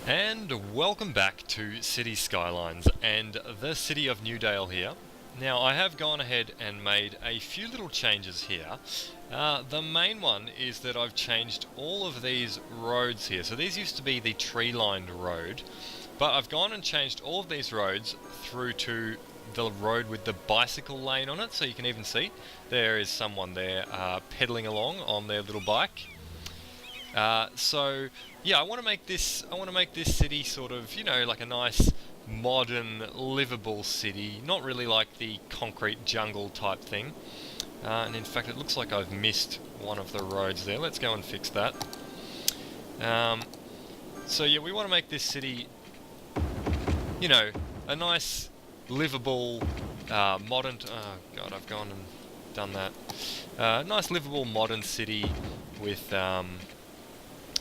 And welcome back to City Skylines and the city of Newdale here. Now I have gone ahead and made a few little changes here. The main one is that I've changed all of these roads here. So these used to be the tree-lined road, but I've gone and changed all of these roads through to the road with the bicycle lane on it. So you can even see there is someone there pedaling along on their little bike. So yeah, I want to make this city sort of, like a nice modern livable city, not really like the concrete jungle type thing. And in fact it looks like I've missed one of the roads there. Let's go and fix that. So yeah, we want to make this city, a nice livable modern oh god, I've gone and done that. Nice livable modern city with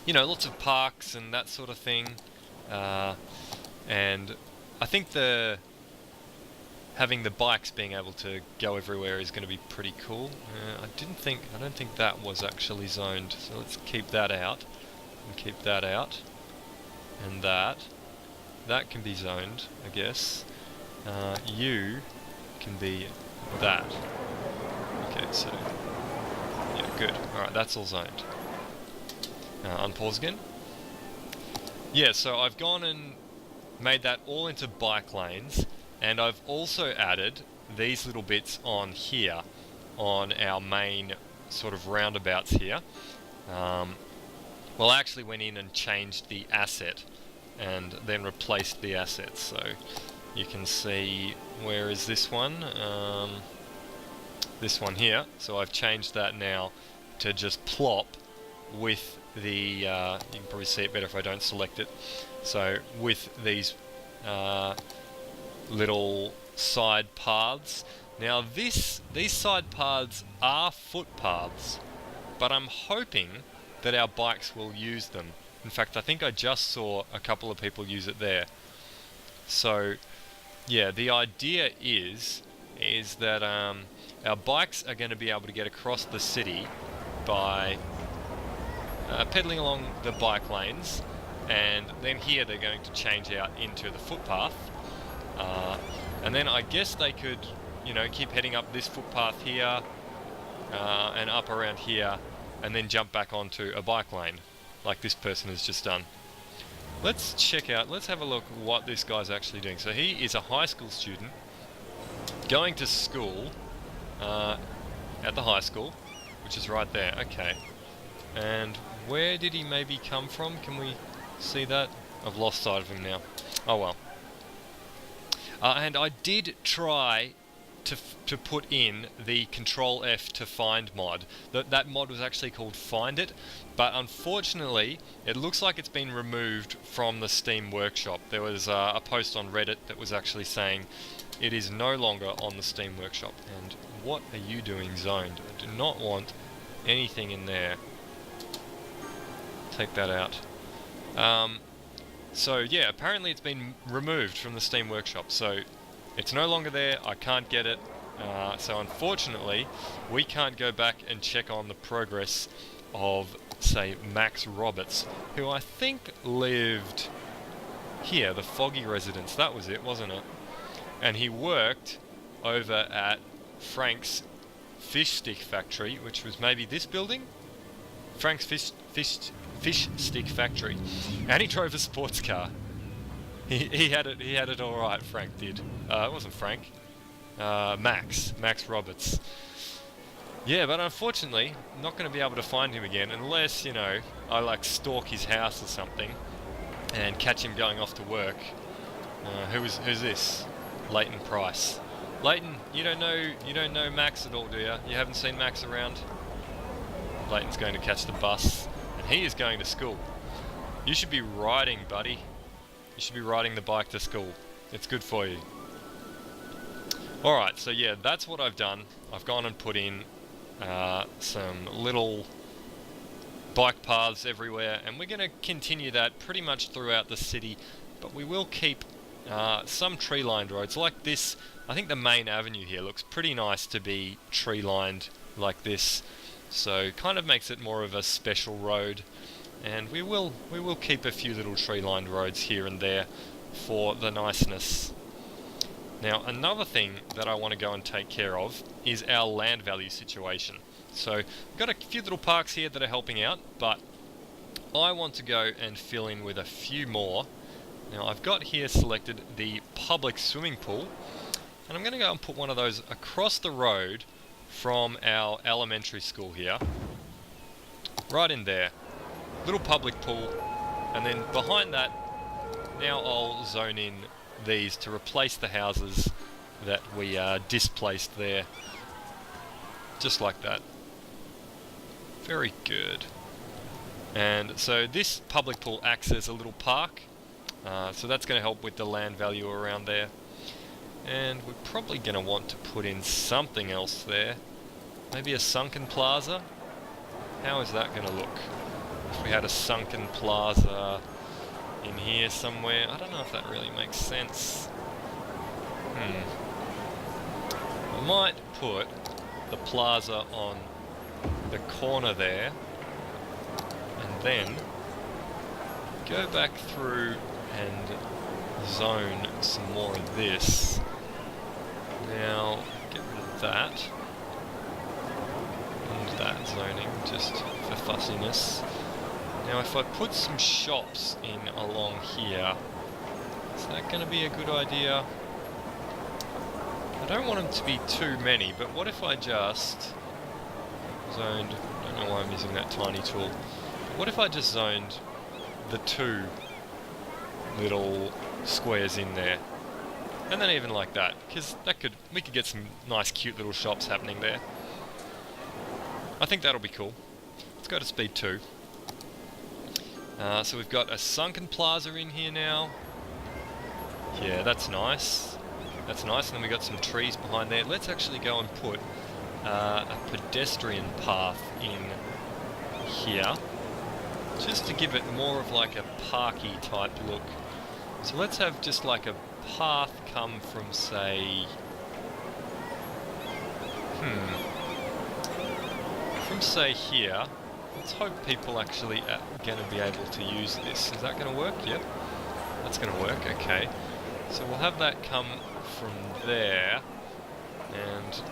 lots of parks and that sort of thing, and I think having the bikes being able to go everywhere is going to be pretty cool. I don't think that was actually zoned, so let's keep that out, and keep that out, and that can be zoned, I guess. You can be that. Okay, so yeah, good. All right, that's all zoned. Unpause again. Yeah, so I've gone and made that all into bike lanes, and I've also added these little bits on here, on our main sort of roundabouts here. Well, I actually went in and changed the asset, and then replaced the asset. So you can see, where is this one? This one here. So I've changed that now to just plop with the, you can probably see it better if I don't select it, so with these little side paths. Now these side paths are footpaths, but I'm hoping that our bikes will use them. In fact, I think I just saw a couple of people use it there. So yeah, the idea is that our bikes are going to be able to get across the city by pedaling along the bike lanes, and then here they're going to change out into the footpath, and then I guess they could, keep heading up this footpath here, and up around here, and then jump back onto a bike lane, like this person has just done. Let's have a look what this guy's actually doing. So he is a high school student, going to school, at the high school, which is right there, okay. And where did he maybe come from? Can we see that? I've lost sight of him now. Oh well. And I did try to put in the Control F to find mod. That mod was actually called Find It, but unfortunately it looks like it's been removed from the Steam Workshop. There was a post on Reddit that was actually saying it is no longer on the Steam Workshop. And what are you doing, zoned? I do not want anything in there. Take that out. So yeah, apparently it's been removed from the Steam Workshop, so it's no longer there. I can't get it, so unfortunately we can't go back and check on the progress of, say, Max Roberts, who I think lived here, the Foggy Residence. That was it, wasn't it? And he worked over at Frank's Fish Stick Factory, which was maybe this building? Frank's Fish Stick Factory, and he drove a sports car. He had it all right. Frank did. It wasn't Frank. Max Roberts. Yeah, but unfortunately, I'm not going to be able to find him again unless I like stalk his house or something and catch him going off to work. Who's this? Leighton Price. Leighton, you don't know Max at all, do you? You haven't seen Max around? Leighton's going to catch the bus. He is going to school. You should be riding, buddy. You should be riding the bike to school. It's good for you. Alright, so yeah, that's what I've done. I've gone and put in some little bike paths everywhere, and we're going to continue that pretty much throughout the city, but we will keep some tree-lined roads like this. I think the main avenue here looks pretty nice to be tree-lined like this. So kind of makes it more of a special road, and we will keep a few little tree-lined roads here and there for the niceness. Now, another thing that I want to go and take care of is our land value situation. So, we've got a few little parks here that are helping out, but I want to go and fill in with a few more. Now, I've got here selected the public swimming pool, and I'm going to go and put one of those across the road from our elementary school here. Right in there. Little public pool, and then behind that, now I'll zone in these to replace the houses that we displaced there. Just like that. Very good. And so this public pool acts as a little park, so that's going to help with the land value around there. And we're probably going to want to put in something else there. Maybe a sunken plaza? How is that going to look? If we had a sunken plaza in here somewhere, I don't know if that really makes sense. I might put the plaza on the corner there, and then go back through and zone some more of this. Now, get rid of that. And that zoning, just for fussiness. Now if I put some shops in along here, is that going to be a good idea? I don't want them to be too many, but what if I just zoned, I don't know why I'm using that tiny tool, but what if I just zoned the two little squares in there? And then even like that, because we could get some nice cute little shops happening there. I think that'll be cool. Let's go to speed 2. So we've got a sunken plaza in here now. Yeah, that's nice. That's nice, and then we've got some trees behind there. Let's actually go and put a pedestrian path in here, just to give it more of like a parky type look. So let's have just like a path come from, say... From, say, here. Let's hope people actually are going to be able to use this. Is that going to work? Yep. That's going to work. Okay. So we'll have that come from there. And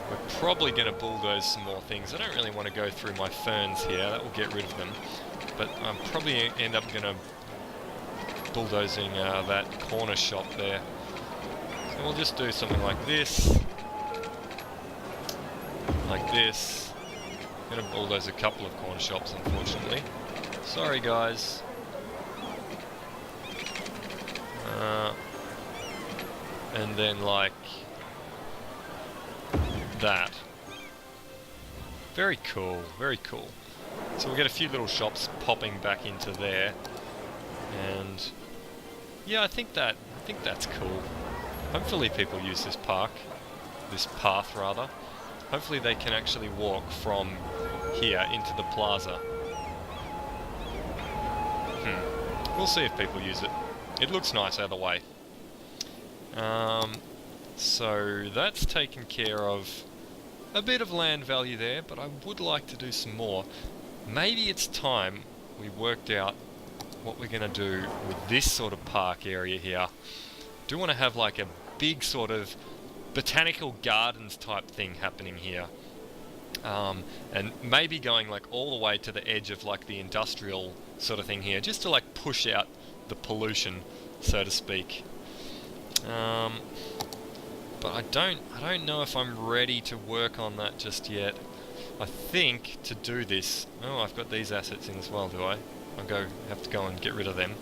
we're probably going to bulldoze some more things. I don't really want to go through my ferns here. That will get rid of them. But I'm probably end up going to bulldozing that corner shop there. So we'll just do something like this. Like this. I'm going to bulldoze a couple of corner shops, unfortunately. Sorry, guys. And then, like, that. Very cool, very cool. So we'll get a few little shops popping back into there. And, yeah, I think that's cool. Hopefully people use this path rather. Hopefully they can actually walk from here into the plaza. We'll see if people use it. It looks nice either way. So that's taken care of. A bit of land value there, but I would like to do some more. Maybe it's time we worked out what we're going to do with this sort of park area here. Do want to have like a big sort of botanical gardens type thing happening here. And maybe going like all the way to the edge of like the industrial sort of thing here, just to like push out the pollution, so to speak. But I don't know if I'm ready to work on that just yet. I think to do this, oh, I've got these assets in as well, do I? Have to go and get rid of them.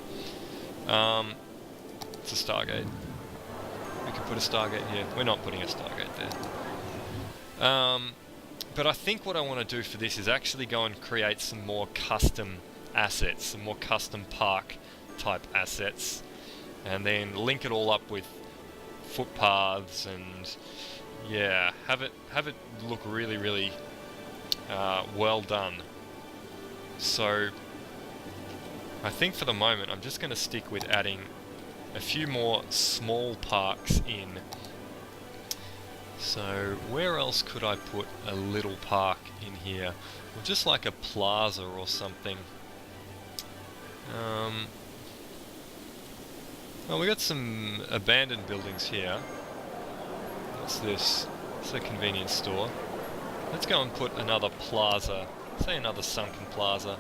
It's a Stargate. We could put a Stargate here. We're not putting a Stargate there. But I think what I want to do for this is actually go and create some more custom assets, some more custom park type assets, and then link it all up with footpaths and yeah, have it look really, really well done. So I think for the moment I'm just going to stick with adding a few more small parks in. So where else could I put a little park in here? Or just like a plaza or something. Well, we got some abandoned buildings here. What's this? It's a convenience store. Let's go and put another plaza. Say another sunken plaza.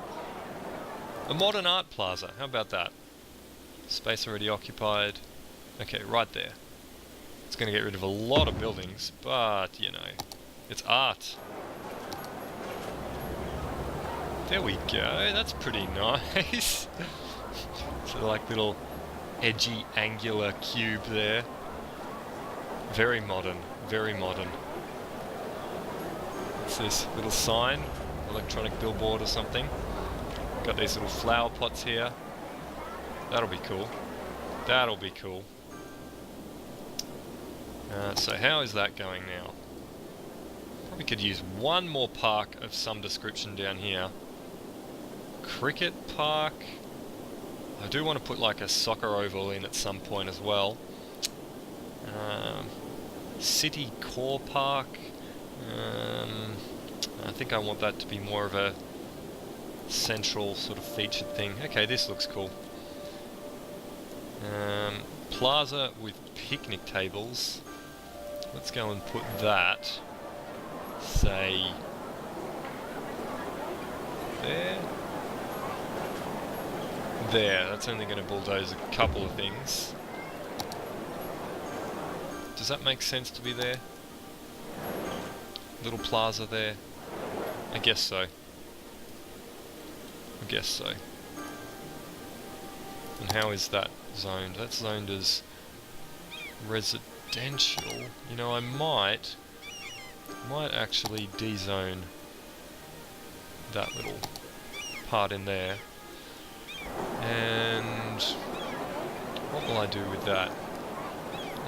A modern art plaza. How about that? Space already occupied. Okay, right there. It's going to get rid of a lot of buildings, but, you know, it's art. There we go. That's pretty nice. So like little edgy angular cube there. Very modern. Very modern. What's this? Little sign? Electronic billboard or something? Got these little flower pots here. That'll be cool. That'll be cool. So how is that going now? Probably could use one more park of some description down here. Cricket park. I do want to put like a soccer oval in at some point as well. City core park. I think I want that to be more of a central sort of featured thing. Okay, this looks cool. Plaza with picnic tables. Let's go and put that, say, there. There, that's only going to bulldoze a couple of things. Does that make sense to be there? Little plaza there? I guess so. I guess so. And how is that zoned? That's zoned as residential. You know, I might actually de-zone that little part in there. And what will I do with that?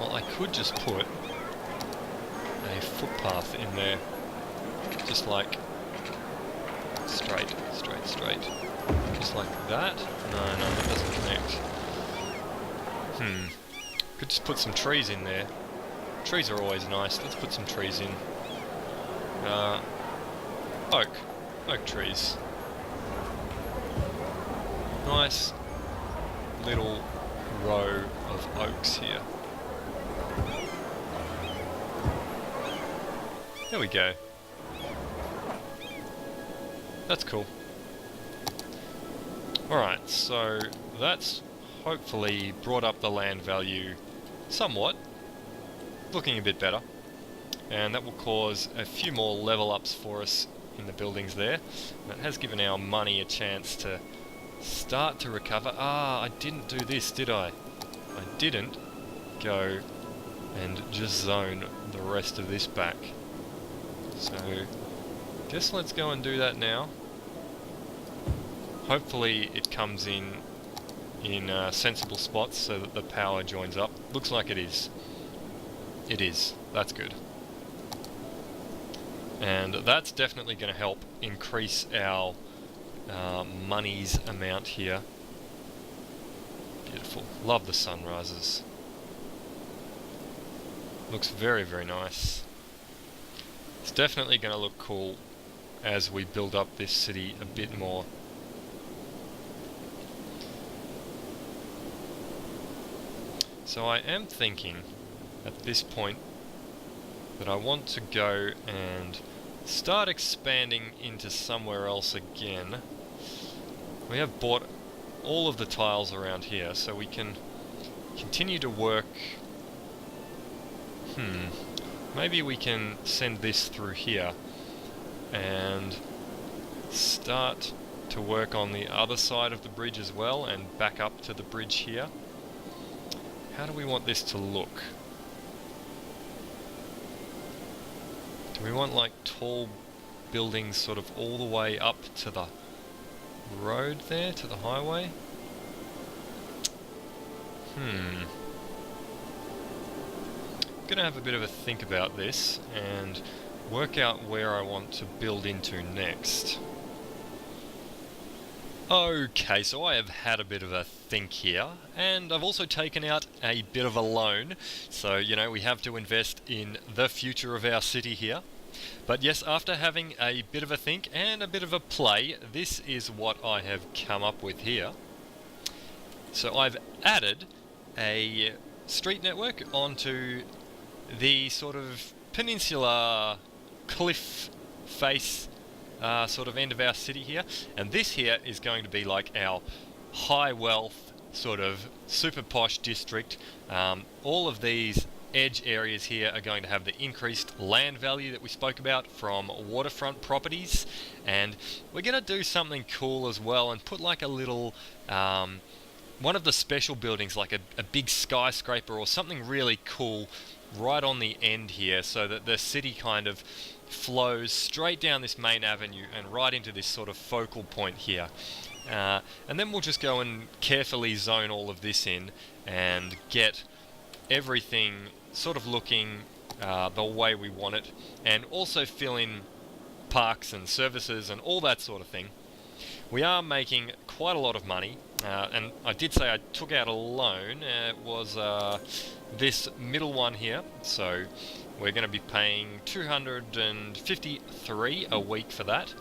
Well, I could just put a footpath in there. Just like straight. Just like that. No, that doesn't connect. Could just put some trees in there. Trees are always nice. Let's put some trees in. Oak trees. Nice little row of oaks here. There we go. That's cool. Alright, so that's hopefully brought up the land value somewhat. Looking a bit better. And that will cause a few more level ups for us in the buildings there. And it has given our money a chance to start to recover. I didn't do this, did I? I didn't go and just zone the rest of this back. So, guess let's go and do that now. Hopefully it comes in sensible spots so that the power joins up. Looks like it is. It is. That's good. And that's definitely going to help increase our money's amount here. Beautiful. Love the sunrises. Looks very, very nice. It's definitely going to look cool as we build up this city a bit more. So I am thinking at this point that I want to go and start expanding into somewhere else again. We have bought all of the tiles around here, so we can continue to work. Maybe we can send this through here and start to work on the other side of the bridge as well and back up to the bridge here. How do we want this to look? Do we want like tall buildings sort of all the way up to the road there, to the highway? I'm gonna have a bit of a think about this and work out where I want to build into next. Okay, so I have had a bit of a think here, and I've also taken out a bit of a loan. So, you know, we have to invest in the future of our city here. But yes, after having a bit of a think and a bit of a play, this is what I have come up with here. So I've added a street network onto the sort of peninsula cliff face sort of end of our city here, and this here is going to be like our high wealth sort of super posh district. All of these edge areas here are going to have the increased land value that we spoke about from waterfront properties, and we're going to do something cool as well and put like a little one of the special buildings, like a big skyscraper or something really cool right on the end here, so that the city kind of flows straight down this main avenue and right into this sort of focal point here. And then we'll just go and carefully zone all of this in and get everything sort of looking the way we want it, and also fill in parks and services and all that sort of thing. We are making quite a lot of money, and I did say I took out a loan. It was this middle one here, so we're going to be paying $253 a week for that,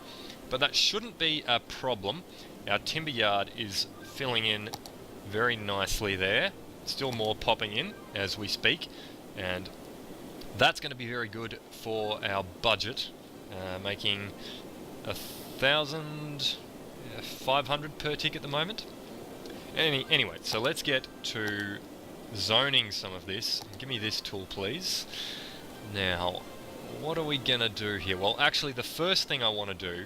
but that shouldn't be a problem. Our timber yard is filling in very nicely there, still more popping in as we speak, and that's going to be very good for our budget, making 1,500 per tick at the moment. Anyway, so let's get to zoning some of this. Give me this tool, please. Now, what are we gonna do here? Well, actually, the first thing I want to do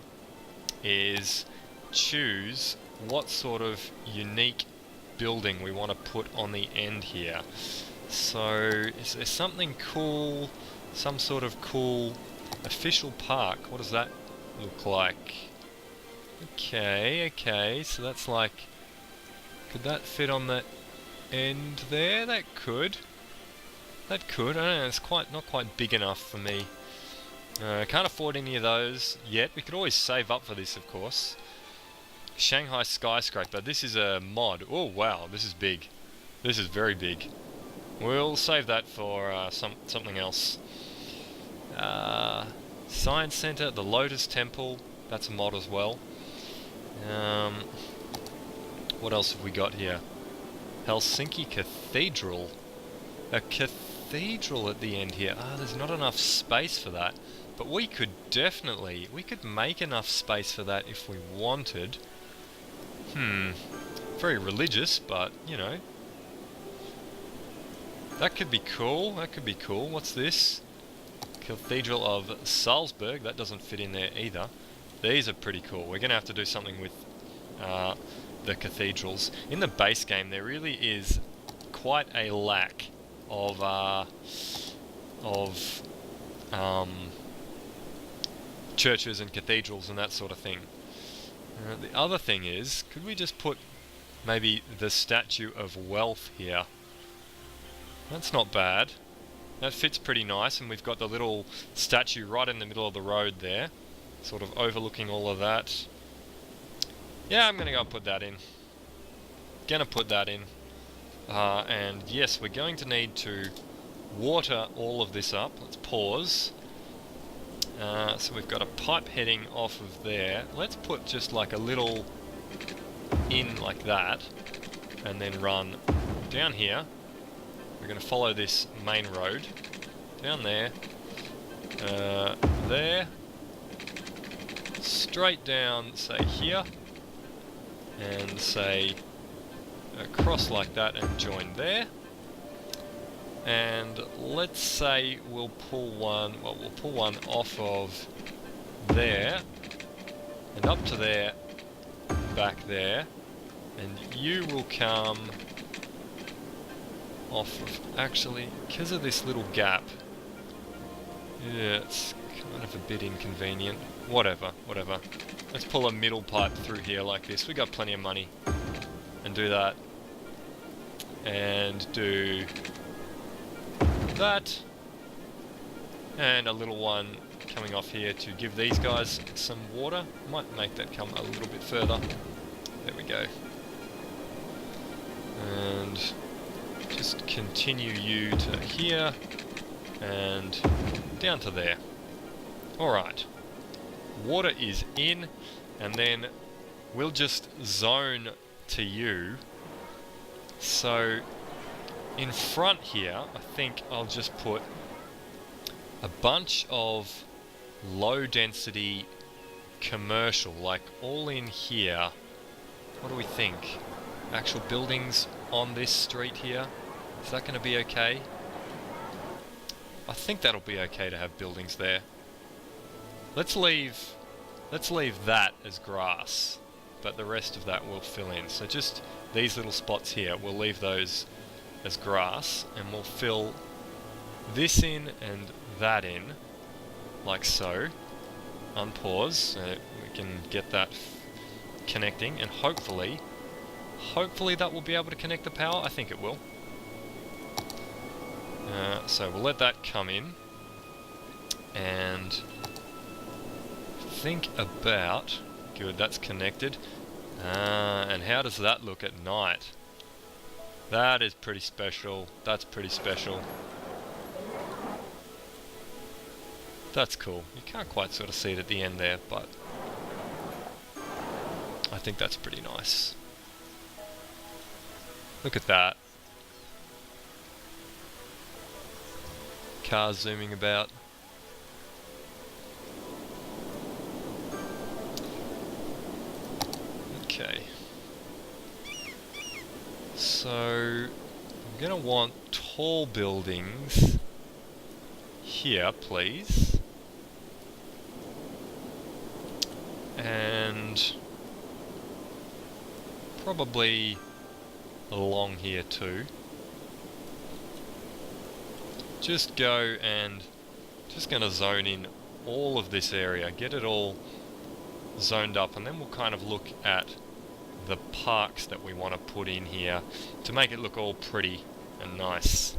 is choose what sort of unique building we want to put on the end here. So, is there something cool, some sort of cool official park? What does that look like? Okay, so that's like, could that fit on the end there? That could. I don't know, it's not quite big enough for me. Can't afford any of those yet. We could always save up for this, of course. Shanghai skyscraper. This is a mod. Oh wow, this is big. This is very big. We'll save that for something else. Science Center, the Lotus Temple. That's a mod as well. What else have we got here? Helsinki Cathedral. A cathedral at the end here. There's not enough space for that. But we could make enough space for that if we wanted. Very religious, but, you know. That could be cool. What's this? Cathedral of Salzburg. That doesn't fit in there either. These are pretty cool. We're going to have to do something with the cathedrals. In the base game, there really is quite a lack of churches and cathedrals and that sort of thing. The other thing is, could we just put maybe the Statue of Wealth here? That's not bad. That fits pretty nice, and we've got the little statue right in the middle of the road there, sort of overlooking all of that. Yeah, I'm gonna go and put that in. And yes, we're going to need to water all of this up. Let's pause. So we've got a pipe heading off of there. Let's put just like a little in like that, and then run down here. We're going to follow this main road down there, there, straight down, say here, and say across like that and join there. And let's say we'll pull one off of there and up to there, back there, and you will come off of, actually, because of this little gap, yeah, it's kind of a bit inconvenient. Whatever. Let's pull a middle pipe through here like this. We got plenty of money. And do that. And do that. And a little one coming off here to give these guys some water. Might make that come a little bit further. There we go. And just continue you to here and down to there. Alright. Water is in, and then we'll just zone to you. So in front here, I think I'll just put a bunch of low density commercial, like all in here. What do we think? Actual buildings on this street here? Is that going to be okay? I think that'll be okay to have buildings there. Let's leave that as grass, but the rest of that we'll fill in. So just these little spots here, we'll leave those as grass, and we'll fill this in and that in, like so. Unpause, so we can get that connecting, and hopefully that will be able to connect the power. I think it will. So we'll let that come in, and think about, good, that's connected. And how does that look at night? That is pretty special. That's pretty special. That's cool. You can't quite sort of see it at the end there, but I think that's pretty nice. Look at that. Cars zooming about. Okay. So I'm gonna want tall buildings here, please. And probably along here too. Just go and just gonna zone in all of this area, get it all zoned up, and then we'll kind of look at the parks that we want to put in here to make it look all pretty and nice.